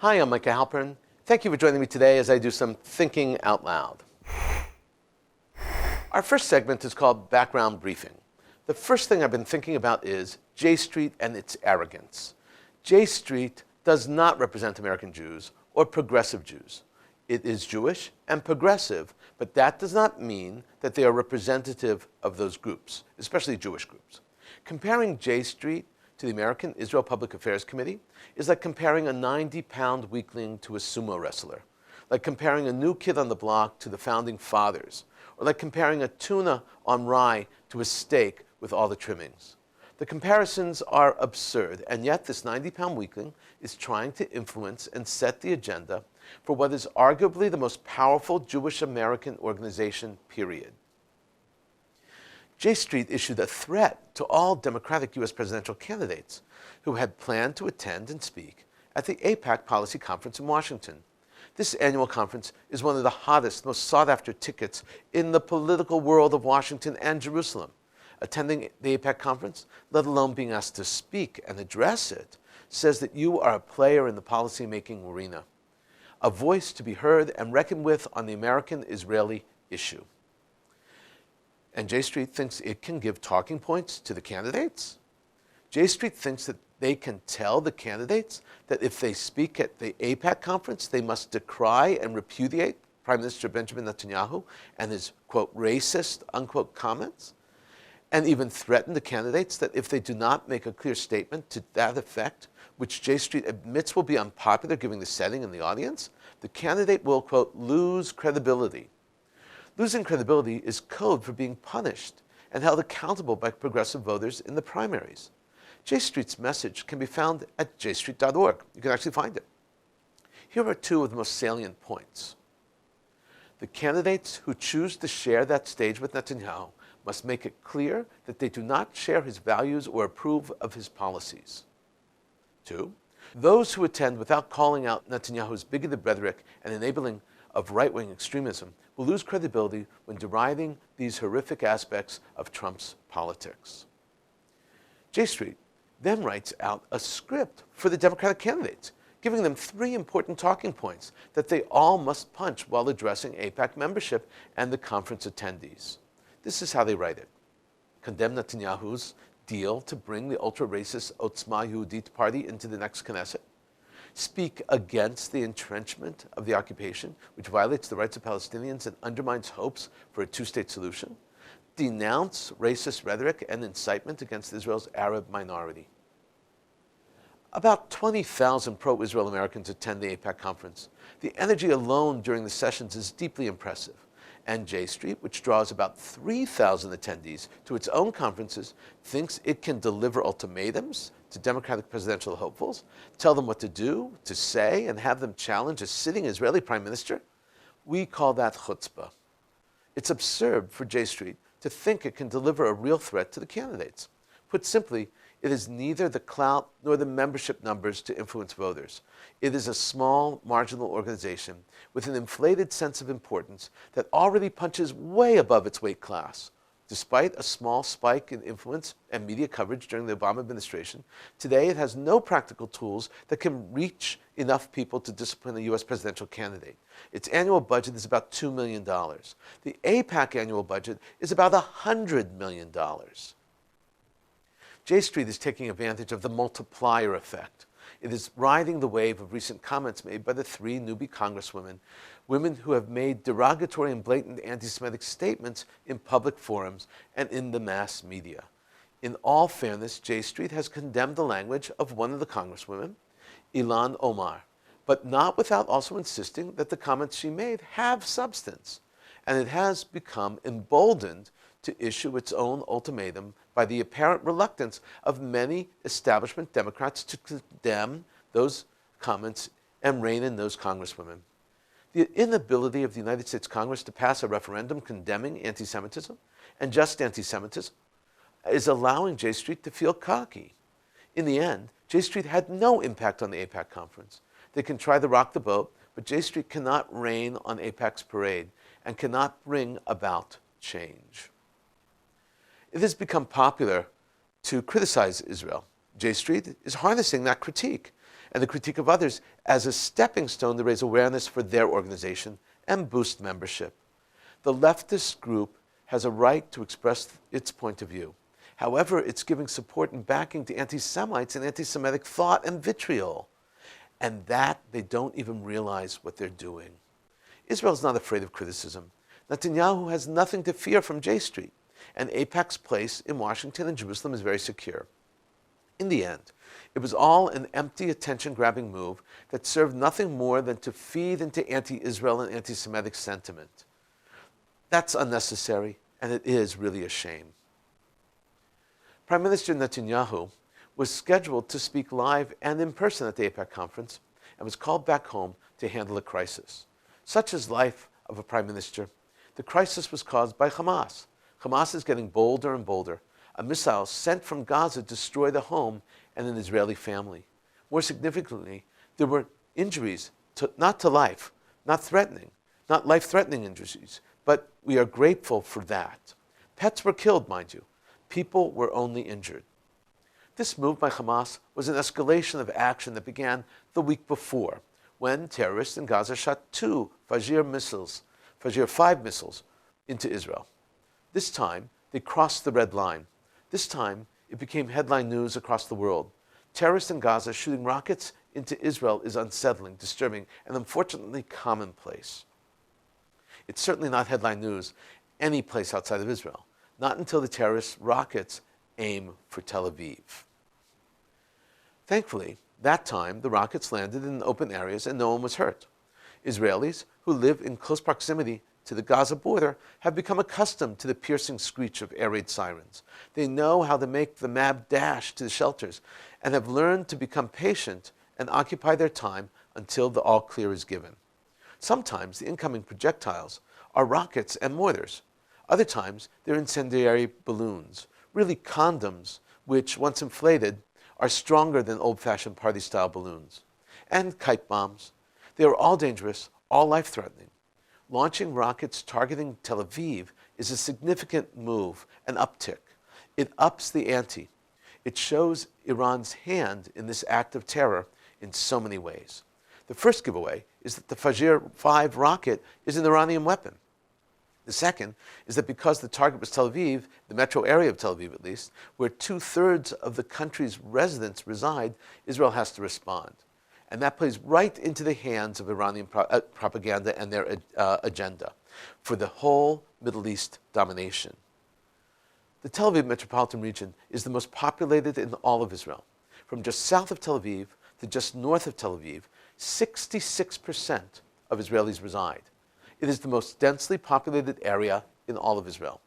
Hi, I'm Micah Halpern. Thank you for joining me today as I do some thinking out loud. Our first segment is called Background Briefing. The first thing I've been thinking about is J Street and its arrogance. J Street does not represent American Jews or progressive Jews. It is Jewish and progressive, but that does not mean that they are representative of those groups, especially Jewish groups. Comparing J Street to the American Israel Public Affairs Committee is like comparing a 90-pound weakling to a sumo wrestler, like comparing a new kid on the block to the founding fathers, or like comparing a tuna on rye to a steak with all the trimmings. The comparisons are absurd, and yet this 90-pound weakling is trying to influence and set the agenda for what is arguably the most powerful Jewish American organization, period. J Street issued a threat to all Democratic U.S. presidential candidates who had planned to attend and speak at the AIPAC Policy Conference in Washington. This annual conference is one of the hottest, most sought-after tickets in the political world of Washington and Jerusalem. Attending the AIPAC conference, let alone being asked to speak and address it, says that you are a player in the policymaking arena, a voice to be heard and reckoned with on the American-Israeli issue. And J Street thinks it can give talking points to the candidates. J Street thinks that they can tell the candidates that if they speak at the AIPAC conference, they must decry and repudiate Prime Minister Benjamin Netanyahu and his, quote, racist, unquote, comments, and even threaten the candidates that if they do not make a clear statement to that effect, which J Street admits will be unpopular given the setting and the audience, the candidate will, quote, lose credibility. Losing credibility is code for being punished and held accountable by progressive voters in the primaries. J Street's message can be found at jstreet.org. You can actually find it. Here are two of the most salient points. The candidates who choose to share that stage with Netanyahu must make it clear that they do not share his values or approve of his policies. 2. Those who attend without calling out Netanyahu's bigoted rhetoric and enabling of right-wing extremism will lose credibility when deriding these horrific aspects of Trump's politics. J Street then writes out a script for the Democratic candidates, giving them 3 important talking points that they all must punch while addressing AIPAC membership and the conference attendees. This is how they write it. Condemn Netanyahu's deal to bring the ultra-racist Otzma Yehudit party into the next Knesset. Speak against the entrenchment of the occupation, which violates the rights of Palestinians and undermines hopes for a two-state solution. Denounce racist rhetoric and incitement against Israel's Arab minority. About 20,000 pro-Israel Americans attend the AIPAC conference. The energy alone during the sessions is deeply impressive. And J Street, which draws about 3,000 attendees to its own conferences, thinks it can deliver ultimatums to Democratic presidential hopefuls, tell them what to do, to say, and have them challenge a sitting Israeli prime minister? We call that chutzpah. It's absurd for J Street to think it can deliver a real threat to the candidates. Put simply, it is neither the clout nor the membership numbers to influence voters. It is a small, marginal organization with an inflated sense of importance that already punches way above its weight class. Despite a small spike in influence and media coverage during the Obama administration, today it has no practical tools that can reach enough people to discipline a U.S. presidential candidate. Its annual budget is about $2 million. The AIPAC annual budget is about $100 million. J Street is taking advantage of the multiplier effect. It is riding the wave of recent comments made by the 3 newbie congresswomen, women who have made derogatory and blatant anti-Semitic statements in public forums and in the mass media. In all fairness, J Street has condemned the language of one of the congresswomen, Ilan Omar, but not without also insisting that the comments she made have substance. And it has become emboldened to issue its own ultimatum by the apparent reluctance of many establishment Democrats to condemn those comments and rein in those congresswomen. The inability of the United States Congress to pass a referendum condemning anti-Semitism and just anti-Semitism is allowing J Street to feel cocky. In the end, J Street had no impact on the AIPAC conference. They can try to rock the boat, but J Street cannot rain on AIPAC's parade and cannot bring about change. It has become popular to criticize Israel. J Street is harnessing that critique. and the critique of others as a stepping stone to raise awareness for their organization and boost membership. The leftist group has a right to express its point of view. However, it's giving support and backing to anti-Semites and anti-Semitic thought and vitriol. And that they don't even realize what they're doing. Israel is not afraid of criticism. Netanyahu has nothing to fear from J Street, and AIPAC's place in Washington and Jerusalem is very secure. In the end, it was all an empty attention-grabbing move that served nothing more than to feed into anti-Israel and anti-Semitic sentiment. That's unnecessary, and it is really a shame. Prime Minister Netanyahu was scheduled to speak live and in person at the AIPAC conference and was called back home to handle a crisis. Such is life of a prime minister. The crisis was caused by Hamas. Hamas is getting bolder and bolder. A missile sent from Gaza destroyed a home and an Israeli family. More significantly, there were injuries, not to life, not life-threatening injuries, but we are grateful for that. Pets were killed, mind you. People were only injured. This move by Hamas was an escalation of action that began the week before, when terrorists in Gaza shot 2 Fajr 5 missiles into Israel. This time, they crossed the red line. This time, it became headline news across the world. Terrorists in Gaza shooting rockets into Israel is unsettling, disturbing, and unfortunately commonplace. It's certainly not headline news any place outside of Israel, not until the terrorist rockets aim for Tel Aviv. Thankfully, that time the rockets landed in open areas and no one was hurt. Israelis who live in close proximity to the Gaza border have become accustomed to the piercing screech of air raid sirens. They know how to make the mad dash to the shelters and have learned to become patient and occupy their time until the all clear is given. Sometimes the incoming projectiles are rockets and mortars. Other times they're incendiary balloons, really condoms, which, once inflated, are stronger than old-fashioned party-style balloons. And kite bombs. They are all dangerous, all life-threatening. Launching rockets targeting Tel Aviv is a significant move, an uptick. It ups the ante. It shows Iran's hand in this act of terror in so many ways. The first giveaway is that the Fajr 5 rocket is an Iranian weapon. The second is that because the target was Tel Aviv, the metro area of Tel Aviv at least, where 2/3 of the country's residents reside, Israel has to respond. And that plays right into the hands of Iranian propaganda and their agenda for the whole Middle East domination. The Tel Aviv Metropolitan region is the most populated in all of Israel. From just south of Tel Aviv to just north of Tel Aviv, 66% of Israelis reside. It is the most densely populated area in all of Israel.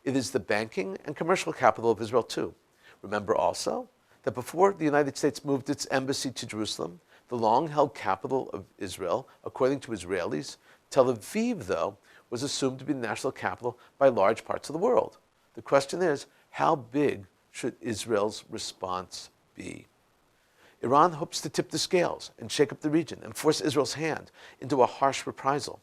It is the banking and commercial capital of Israel too. Remember also that before the United States moved its embassy to Jerusalem, the long-held capital of Israel, according to Israelis, Tel Aviv, though, was assumed to be the national capital by large parts of the world. The question is, how big should Israel's response be? Iran hopes to tip the scales and shake up the region and force Israel's hand into a harsh reprisal.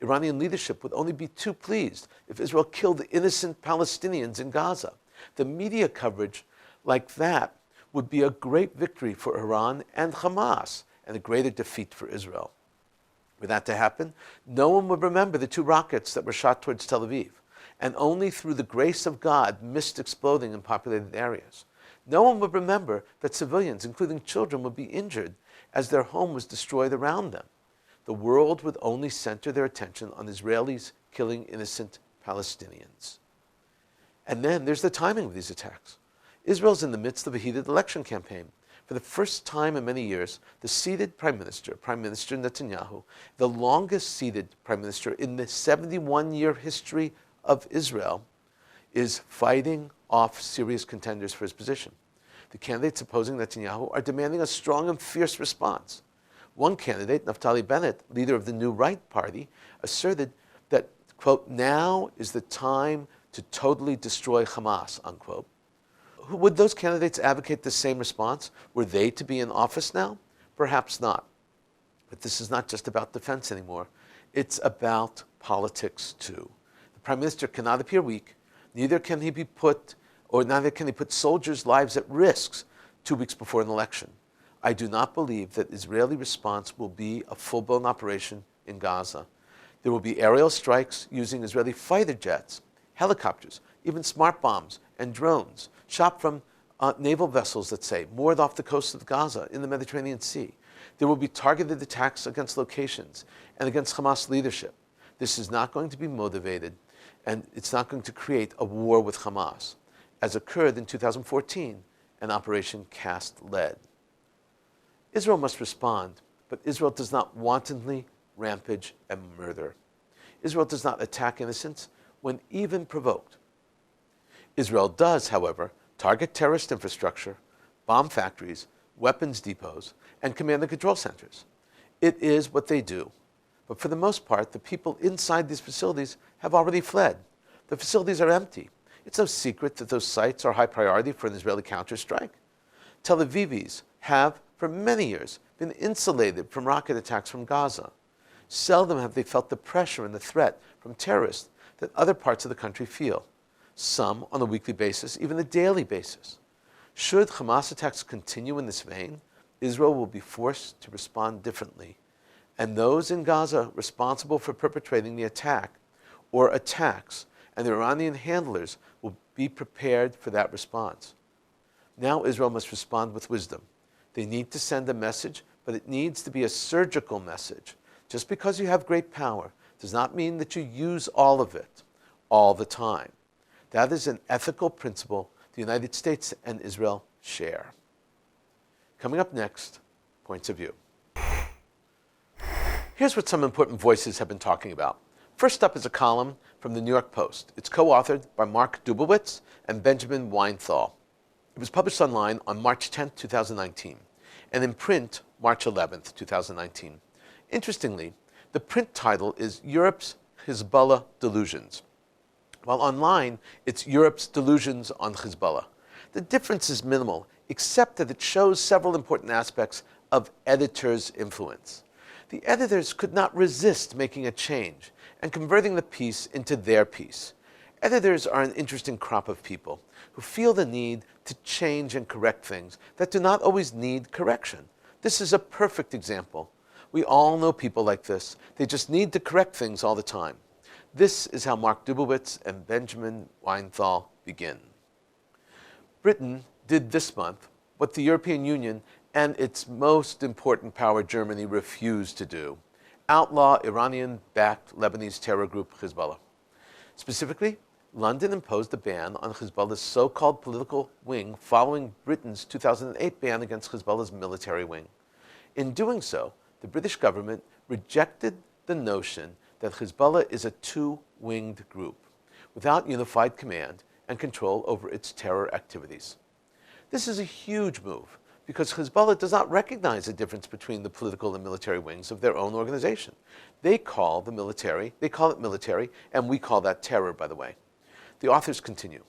Iranian leadership would only be too pleased if Israel killed innocent Palestinians in Gaza. The media coverage like that would be a great victory for Iran and Hamas and a greater defeat for Israel. Were that to happen, no one would remember the 2 rockets that were shot towards Tel Aviv, and only through the grace of God missed exploding in populated areas. No one would remember that civilians, including children, would be injured as their home was destroyed around them. The world would only center their attention on Israelis killing innocent Palestinians. And then there's the timing of these attacks. Israel's in the midst of a heated election campaign. For the first time in many years, the seated Prime Minister Netanyahu, the longest seated Prime Minister in the 71-year history of Israel, is fighting off serious contenders for his position. The candidates opposing Netanyahu are demanding a strong and fierce response. One candidate, Naftali Bennett, leader of the New Right Party, asserted that, quote, now is the time to totally destroy Hamas, unquote. Would those candidates advocate the same response? Were they to be in office now? Perhaps not. But this is not just about defense anymore. It's about politics too. The Prime Minister cannot appear weak. Neither can he put soldiers' lives at risk 2 weeks before an election. I do not believe that Israeli response will be a full-blown operation in Gaza. There will be aerial strikes using Israeli fighter jets, helicopters, even smart bombs and drones, shot from naval vessels, let's say, moored off the coast of Gaza in the Mediterranean Sea. There will be targeted attacks against locations and against Hamas leadership. This is not going to be motivated, and it's not going to create a war with Hamas, as occurred in 2014, and Operation Cast Lead. Israel must respond, but Israel does not wantonly rampage and murder. Israel does not attack innocents when even provoked. Israel does, however, target terrorist infrastructure, bomb factories, weapons depots, and command and control centers. It is what they do. But for the most part, the people inside these facilities have already fled. The facilities are empty. It's no secret that those sites are high priority for an Israeli counterstrike. Tel Avivis have, for many years, been insulated from rocket attacks from Gaza. Seldom have they felt the pressure and the threat from terrorists that other parts of the country feel, some on a weekly basis, even a daily basis. Should Hamas attacks continue in this vein, Israel will be forced to respond differently, and those in Gaza responsible for perpetrating the attack or attacks and their Iranian handlers will be prepared for that response. Now Israel must respond with wisdom. They need to send a message, but it needs to be a surgical message. Just because you have great power does not mean that you use all of it all the time. That is an ethical principle the United States and Israel share. Coming up next, Points of View. Here's what some important voices have been talking about. First up is a column from the New York Post. It's co-authored by Mark Dubowitz and Benjamin Weinthal. It was published online on March 10, 2019, and in print March 11, 2019. Interestingly, the print title is Europe's Hezbollah Delusions, while online it's Europe's Delusions on Hezbollah. The difference is minimal, except that it shows several important aspects of editors' influence. The editors could not resist making a change and converting the piece into their piece. Editors are an interesting crop of people who feel the need to change and correct things that do not always need correction. This is a perfect example. We all know people like this. They just need to correct things all the time. This is how Mark Dubowitz and Benjamin Weinthal begin. Britain did this month what the European Union and its most important power, Germany, refused to do: outlaw Iranian-backed Lebanese terror group Hezbollah. Specifically, London imposed a ban on Hezbollah's so-called political wing following Britain's 2008 ban against Hezbollah's military wing. In doing so, the British government rejected the notion that Hezbollah is a two-winged group without unified command and control over its terror activities. This is a huge move because Hezbollah does not recognize the difference between the political and military wings of their own organization. They call it military, and we call that terror, by the way. The authors continue.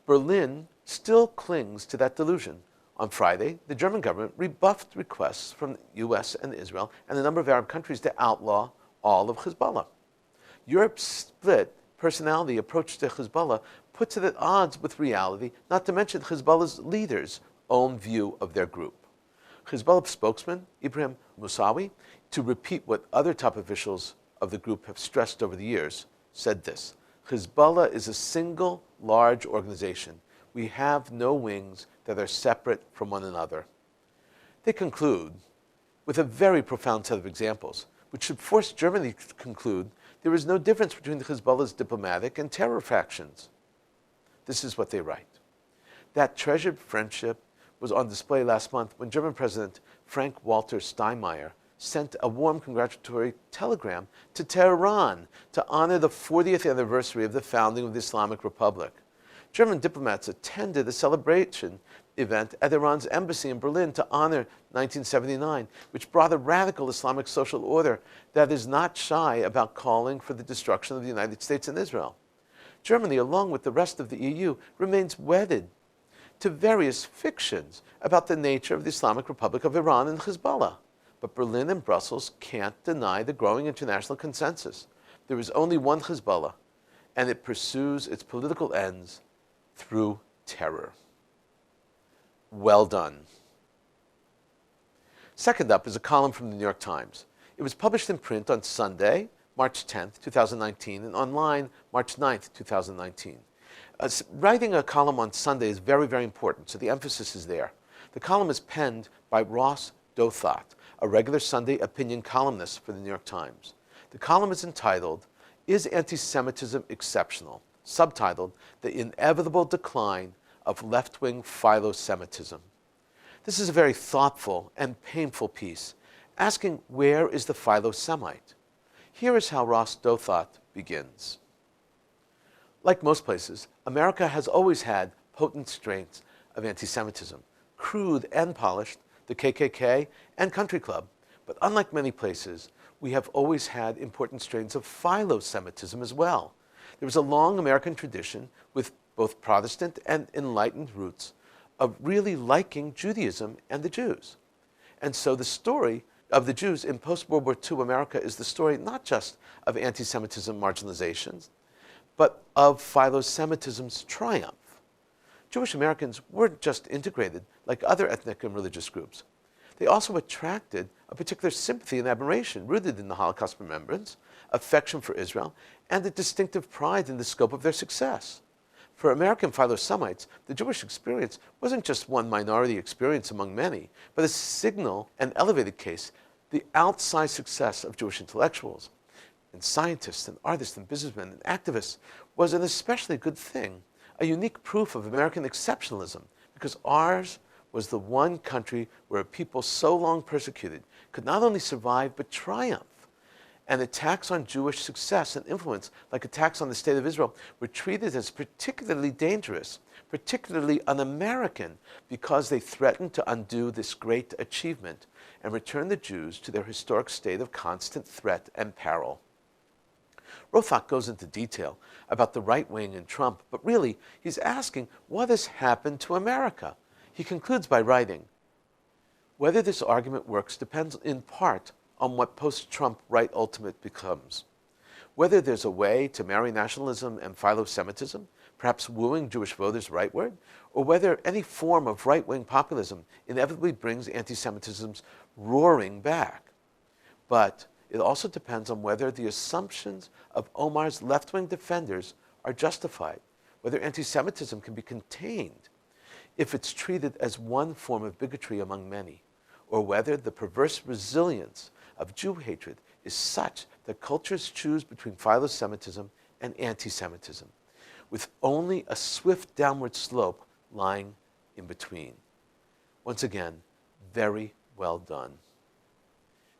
Berlin still clings to that delusion. On Friday, the German government rebuffed requests from the US and Israel and a number of Arab countries to outlaw all of Hezbollah. Europe's split personality approach to Hezbollah puts it at odds with reality, not to mention Hezbollah's leaders' own view of their group. Hezbollah spokesman Ibrahim Musawi, to repeat what other top officials of the group have stressed over the years, said this: Hezbollah is a single large organization. We have no wings that are separate from one another. They conclude with a very profound set of examples, which should force Germany to conclude there is no difference between Hezbollah's diplomatic and terror factions. This is what they write. That treasured friendship was on display last month when German President Frank-Walter Steinmeier sent a warm congratulatory telegram to Tehran to honor the 40th anniversary of the founding of the Islamic Republic. German diplomats attended a celebration event at Iran's embassy in Berlin to honor 1979, which brought a radical Islamic social order that is not shy about calling for the destruction of the United States and Israel. Germany, along with the rest of the EU, remains wedded to various fictions about the nature of the Islamic Republic of Iran and Hezbollah. But Berlin and Brussels can't deny the growing international consensus. There is only one Hezbollah, and it pursues its political ends through terror. Well done. Second up is a column from the New York Times. It was published in print on Sunday, March 10th, 2019, and online March 9th, 2019. Writing a column on Sunday is very, very important, so the emphasis is there. The column is penned by Ross Douthat, a regular Sunday opinion columnist for the New York Times. The column is entitled, "Is Anti-Semitism Exceptional?" Subtitled, "The Inevitable Decline of Left-Wing Philo-Semitism." This is a very thoughtful and painful piece, asking where is the Philo-Semite? Here is how Ross Douthat begins. Like most places, America has always had potent strains of anti-Semitism, crude and polished, the KKK and Country Club. But unlike many places, we have always had important strains of philo-Semitism as well. There was a long American tradition with both Protestant and enlightened roots of really liking Judaism and the Jews. And so the story of the Jews in post-World War II America is the story not just of anti-Semitism marginalizations, but of philo-Semitism's triumph. Jewish Americans weren't just integrated like other ethnic and religious groups. They also attracted a particular sympathy and admiration rooted in the Holocaust remembrance, affection for Israel, and a distinctive pride in the scope of their success. For American philo-Semites, the Jewish experience wasn't just one minority experience among many, but a signal and elevated case, the outsized success of Jewish intellectuals and scientists and artists and businessmen and activists was an especially good thing, a unique proof of American exceptionalism, because ours was the one country where a people so long persecuted could not only survive but triumph. And attacks on Jewish success and influence, like attacks on the State of Israel, were treated as particularly dangerous, particularly un-American, because they threatened to undo this great achievement and return the Jews to their historic state of constant threat and peril. Douthat goes into detail about the right wing and Trump, but really, he's asking what has happened to America. He concludes by writing, "Whether this argument works depends in part on what post-Trump right ultimate becomes. Whether there's a way to marry nationalism and philo-Semitism, perhaps wooing Jewish voters rightward, or whether any form of right-wing populism inevitably brings anti-Semitism's roaring back. But it also depends on whether the assumptions of Omar's left-wing defenders are justified, whether anti-Semitism can be contained if it's treated as one form of bigotry among many, or whether the perverse resilience of Jew hatred is such that cultures choose between philo-Semitism and anti-Semitism, with only a swift downward slope lying in between." Once again, very well done.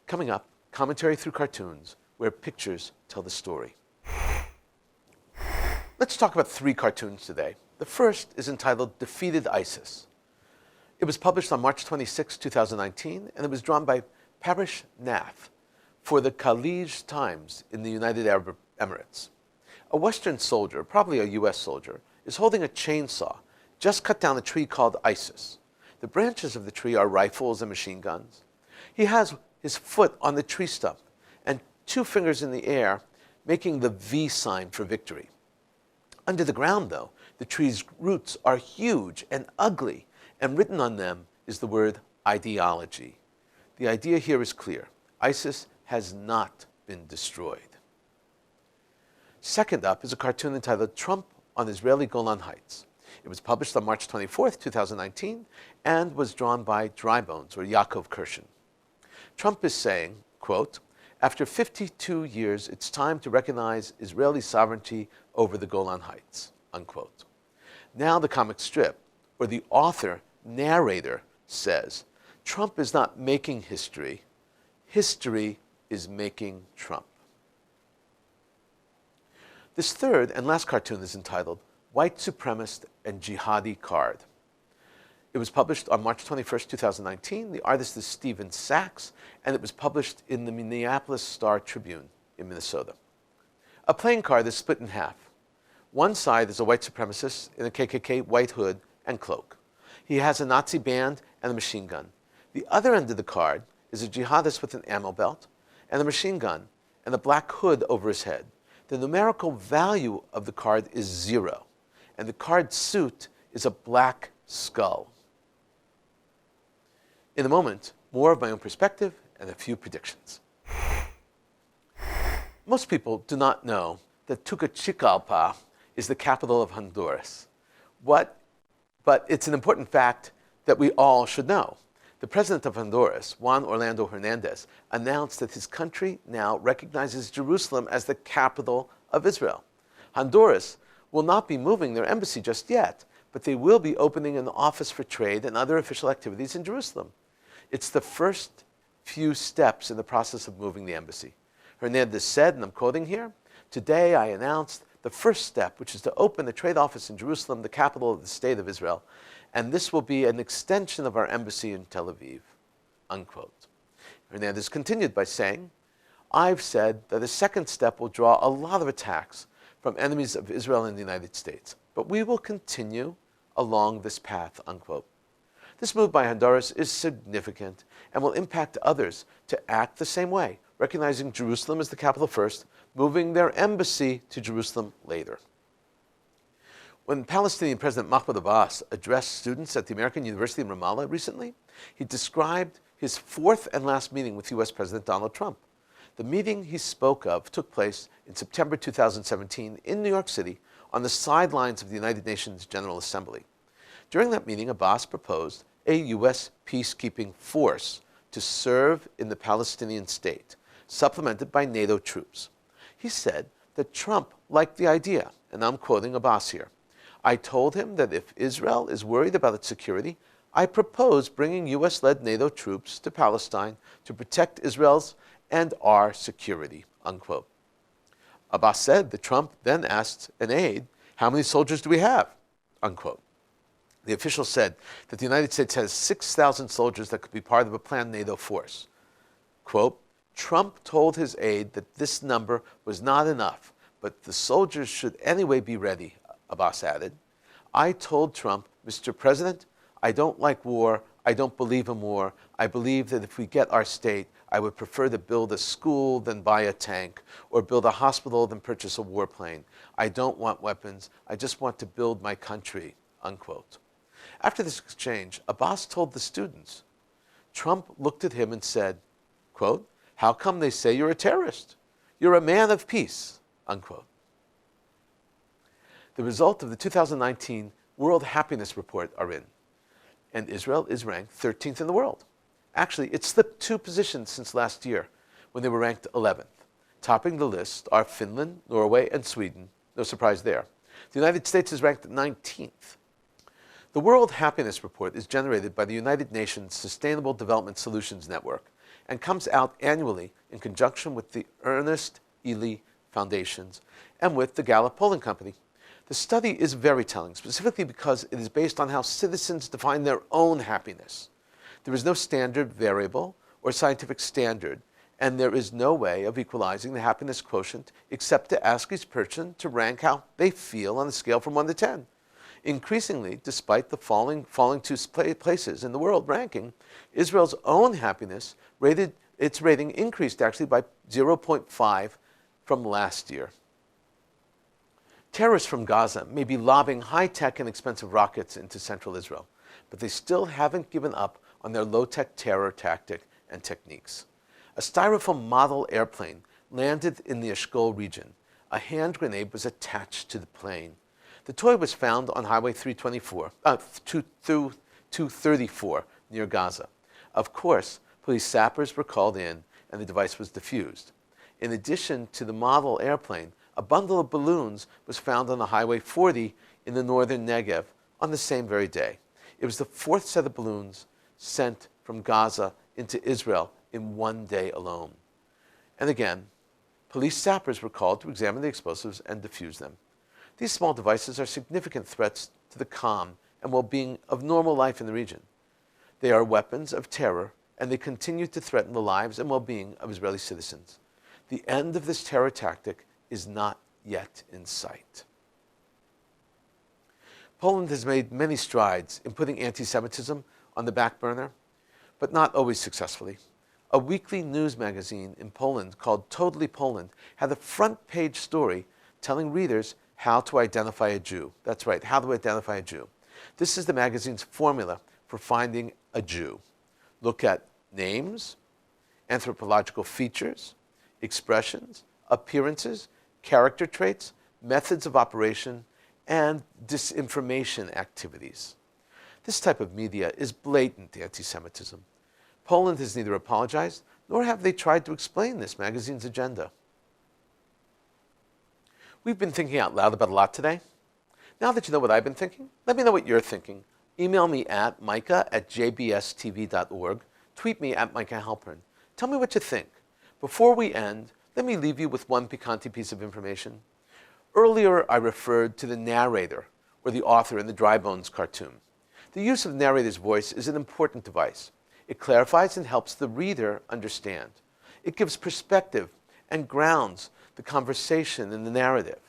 Coming up, commentary through cartoons, where pictures tell the story. Let's talk about 3 cartoons today. The first is entitled "Defeated ISIS." It was published on March 26, 2019, and it was drawn by Parish Nath for the Khalij Times in the United Arab Emirates. A Western soldier, probably a US soldier, is holding a chainsaw, just cut down a tree called ISIS. The branches of the tree are rifles and machine guns. He has his foot on the tree stump and 2 fingers in the air, making the V sign for victory. Under the ground, though, the tree's roots are huge and ugly, and written on them is the word ideology. The idea here is clear. ISIS has not been destroyed. Second up is a cartoon entitled "Trump on Israeli Golan Heights." It was published on March 24th, 2019, and was drawn by Drybones, or Yaakov Kirshen. Trump is saying, quote, "After 52 years, it's time to recognize Israeli sovereignty over the Golan Heights," unquote. Now the comic strip, or the author narrator, says, Trump is not making history. History is making Trump. This third and last cartoon is entitled "White Supremacist and Jihadi Card." It was published on March 21st, 2019. The artist is Stephen Sachs, and it was published in the Minneapolis Star-Tribune in Minnesota. A playing card is split in half. One side is a white supremacist in a KKK white hood and cloak. He has a Nazi band and a machine gun. The other end of the card is a jihadist with an ammo belt and a machine gun and a black hood over his head. The numerical value of the card is 0, and the card suit is a black skull. In a moment, more of my own perspective and a few predictions. Most people do not know that Tegucigalpa is the capital of Honduras. But it's an important fact that we all should know. The president of Honduras, Juan Orlando Hernandez, announced that his country now recognizes Jerusalem as the capital of Israel. Honduras will not be moving their embassy just yet, but they will be opening an office for trade and other official activities in Jerusalem. It's the first few steps in the process of moving the embassy. Hernandez said, and I'm quoting here, "Today I announced the first step, which is to open the trade office in Jerusalem, the capital of the state of Israel, and this will be an extension of our embassy in Tel Aviv," unquote. Hernandez continued by saying, "I've said that a second step will draw a lot of attacks from enemies of Israel and the United States, but we will continue along this path," unquote. This move by Honduras is significant and will impact others to act the same way, recognizing Jerusalem as the capital first, moving their embassy to Jerusalem later. When Palestinian President Mahmoud Abbas addressed students at the American University in Ramallah recently, he described his fourth and last meeting with U.S. President Donald Trump. The meeting he spoke of took place in September 2017 in New York City on the sidelines of the United Nations General Assembly. During that meeting, Abbas proposed a U.S. peacekeeping force to serve in the Palestinian state, supplemented by NATO troops. He said that Trump liked the idea, and I'm quoting Abbas here. "I told him that if Israel is worried about its security, I propose bringing U.S.-led NATO troops to Palestine to protect Israel's and our security," unquote. Abbas said that Trump then asked an aide, "How many soldiers do we have?" unquote. The official said that the United States has 6,000 soldiers that could be part of a planned NATO force. Quote, "Trump told his aide that this number was not enough, but the soldiers should anyway be ready," Abbas added. "I told Trump, Mr. President, I don't like war. I don't believe in war. I believe that if we get our state, I would prefer to build a school than buy a tank, or build a hospital than purchase a warplane. I don't want weapons. I just want to build my country," unquote. After this exchange, Abbas told the students. Trump looked at him and said, quote, "How come they say you're a terrorist? You're a man of peace," unquote. The result of the 2019 World Happiness Report are in, and Israel is ranked 13th in the world. Actually, it slipped 2 positions since last year, when they were ranked 11th. Topping the list are Finland, Norway, and Sweden. No surprise there. The United States is ranked 19th. The World Happiness Report is generated by the United Nations Sustainable Development Solutions Network and comes out annually in conjunction with the Ernest Ely Foundations and with the Gallup Polling Company. The study is very telling, specifically because it is based on how citizens define their own happiness. There is no standard variable or scientific standard, and there is no way of equalizing the happiness quotient except to ask each person to rank how they feel on a scale from 1 to 10. Increasingly, despite the falling 2 places in the world ranking, Israel's own happiness its rating increased actually by 0.5 from last year. Terrorists from Gaza may be lobbing high-tech and expensive rockets into central Israel, but they still haven't given up on their low-tech terror tactic and techniques. A styrofoam model airplane landed in the Eshkol region. A hand grenade was attached to the plane. The toy was found on Highway 234 near Gaza. Of course, police sappers were called in and the device was defused. In addition to the model airplane, a bundle of balloons was found on the Highway 40 in the northern Negev on the same very day. It was the 4th set of balloons sent from Gaza into Israel in 1 day alone. And again, police sappers were called to examine the explosives and defuse them. These small devices are significant threats to the calm and well-being of normal life in the region. They are weapons of terror, and they continue to threaten the lives and well-being of Israeli citizens. The end of this terror tactic is not yet in sight. Poland has made many strides in putting anti-Semitism on the back burner, but not always successfully. A weekly news magazine in Poland called Totally Poland had a front-page story telling readers how to identify a Jew. That's right, how to identify a Jew. This is the magazine's formula for finding a Jew. look at names, anthropological features, expressions, appearances, character traits, methods of operation, and disinformation activities. This type of media is blatant anti-Semitism. Poland has neither apologized nor have they tried to explain this magazine's agenda. We've been thinking out loud about a lot today. Now that you know what I've been thinking, let me know what you're thinking. Email me at micah@jbstv.org. Tweet me at Micah Halpern. Tell me what you think. Before we end, let me leave you with one picante piece of information. Earlier, I referred to the narrator, or the author in the Dry Bones cartoon. The use of the narrator's voice is an important device. It clarifies and helps the reader understand. It gives perspective and grounds the conversation in the narrative.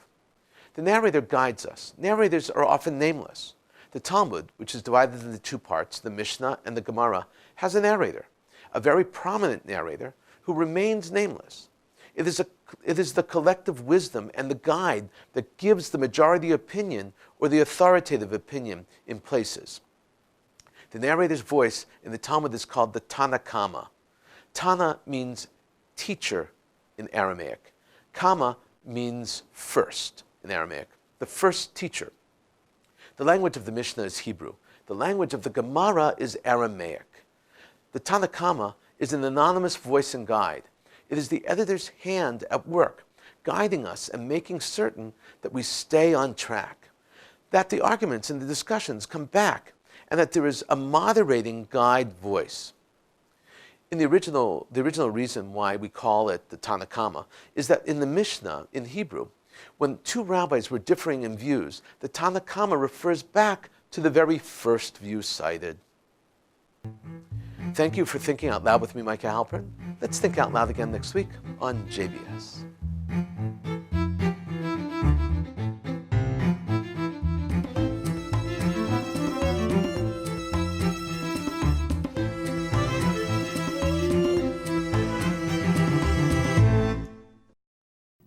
The narrator guides us. Narrators are often nameless. The Talmud, which is divided into two parts, the Mishnah and the Gemara, has a narrator, a very prominent narrator who remains nameless. It is the collective wisdom and the guide that gives the majority opinion or the authoritative opinion in places. The narrator's voice in the Talmud is called the Tana Kama. Tana means teacher in Aramaic. Kama means first in Aramaic, the first teacher. The language of the Mishnah is Hebrew. The language of the Gemara is Aramaic. The Tana Kama is an anonymous voice and guide. It is the editor's hand at work, guiding us and making certain that we stay on track, that the arguments and the discussions come back, and that there is a moderating guide voice. In the original reason why we call it the Tana Kama is that in the Mishnah, in Hebrew, when two rabbis were differing in views, the Tana Kama refers back to the very first view cited. Thank you for thinking out loud with me, Micah Halpern. Let's think out loud again next week on JBS.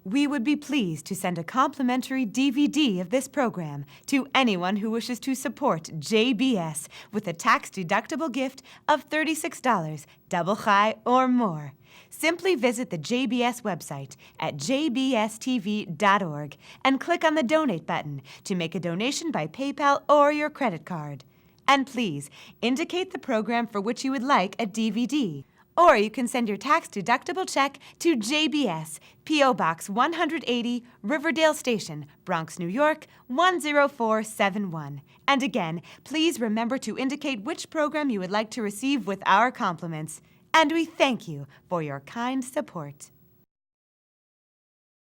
We would be pleased to send a complimentary DVD of this program to anyone who wishes to support JBS with a tax-deductible gift of $36, double chai or more. Simply visit the JBS website at jbstv.org and click on the Donate button to make a donation by PayPal or your credit card. And please indicate the program for which you would like a DVD. Or you can send your tax-deductible check to JBS, P.O. Box 180, Riverdale Station, Bronx, New York, 10471. And again, please remember to indicate which program you would like to receive with our compliments. And we thank you for your kind support.